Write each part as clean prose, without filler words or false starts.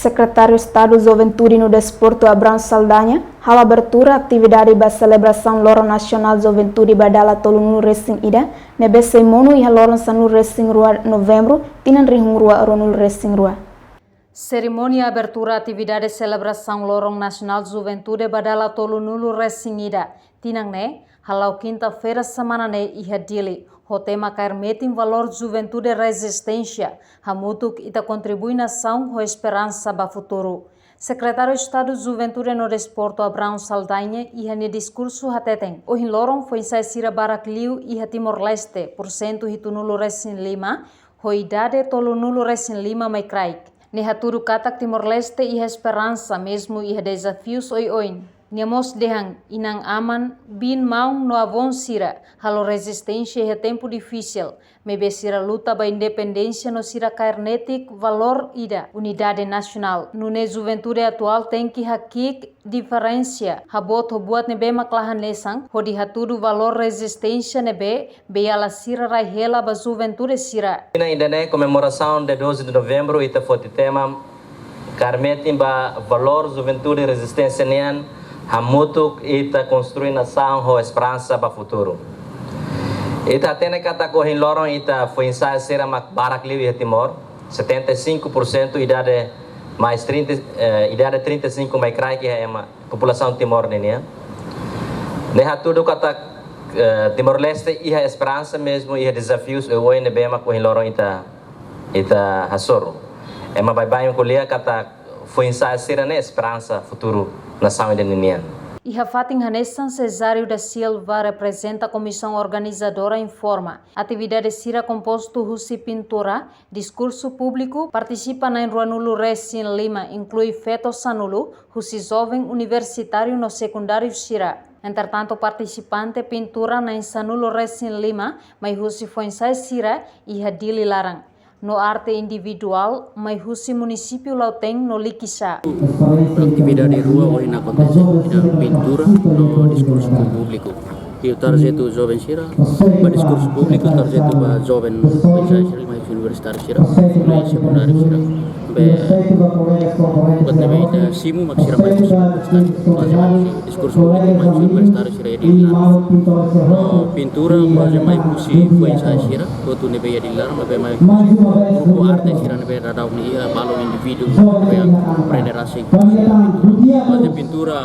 Secretário de Estado Juventude no Desporto Abrão Saldanha, hal abertura atividade da celebração Loro Nacional Juventude Badala Tolunu Racing Ida, nebe semono e Loro Sanu Racing Rua novembro, tinan rihung Rua Ronul Racing Rua. Cerimônia abertura atividade celebração Lorong Nacional Juventude Badala Tolunulu Racing Ida, tinang ne, halau quinta-feira semana ne ihadili. O tema quer metem valor juventude resistência, hamutuk ita contribui na ação com esperança para futuro. Secretário de Estado de Juventude no Desporto Abrão Saldanha e no discurso hateten. O hinlorong foi saíra Baracliu e Timor-Leste, porcento hitunulo Racing Lima, ho idade tolunulo Racing Lima mai kraik. Ni haturu katak Timor-Leste e esperança mesmo e desafios oi-oin. Niamos dehang inang aman bin maung no avon sira, halo resistência é tempo difícil, mebe sira luta ba independência no sira carnetic valor ida, unidade nacional. Nune juventude atual tem que hakik diferença, habot hobuat nebe maklahan lesang, hodi hatudu valor resistência nebe, beala sira raihela ba juventude sira. Ainda né, comemoração de 12 de novembro, ita foi tema, carmetim ba valor juventude resistência nean, hamutuk ita construir nação ho esperança para futuro. Ita tene kata ko hinlorong ita foi ensaio sera mak Baracliu e Timor, 75% idade mais 30 idade 35 mais crai que é a população Timor nenia. Neha tudo kata Timor Leste e a esperança mesmo e desafios eu oi nebema ko hinlorong ita hasoro. Ema bye kuliah kata foi ensaio sera ne esperança futuro nação indenian. E a Fatin Hanessan Cesário da Silva representa a comissão organizadora informa. Atividade sira composto Husi Pintura, discurso público, participa na Ruanulu Racing Lima, inclui Feto Sanulu, Husi jovem universitário no secundário sira. Entretanto, participante pintura na Insanulo Racing Lima, mas Husi foi ensai sira e Hadili Larang. No arte individual, mai husi município Lauteng no Likisa. Atividade rua hoje acontece na pintura no discurso público. E o tarjeto jovem sira, o discurso público, o tarjeto para jovem mais universitário sira, no secundário sira. Buat nabi ita simu maksira mais universitário, discurso público mais universitário sira di no pintura mais husi foi sira, tu nabi ya dilar, nabi mais grupo arte sira nabi radau ni balon individu, nabi federasi pintura, pintura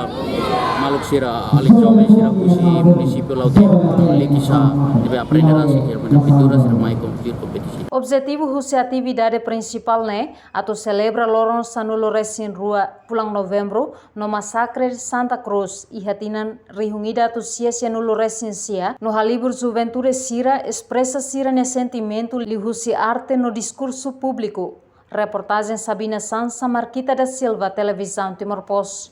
maluk sira alik jovem sira husi município Lauteng, Likisa, nabi federasi sira pintura sira mais competisi. Objetivo husi atividade principal né, ato celebra Lorong Sanulo Racing Rua pulang novembro no Massacre de Santa Cruz e hatinan rihungida tu sia nulo Racing sia no halibur juventude sira expressa sira ne sentimento li husi arte no discurso público. Reportagem Sabina Sansa, Marquita da Silva, Televisão Timor Post.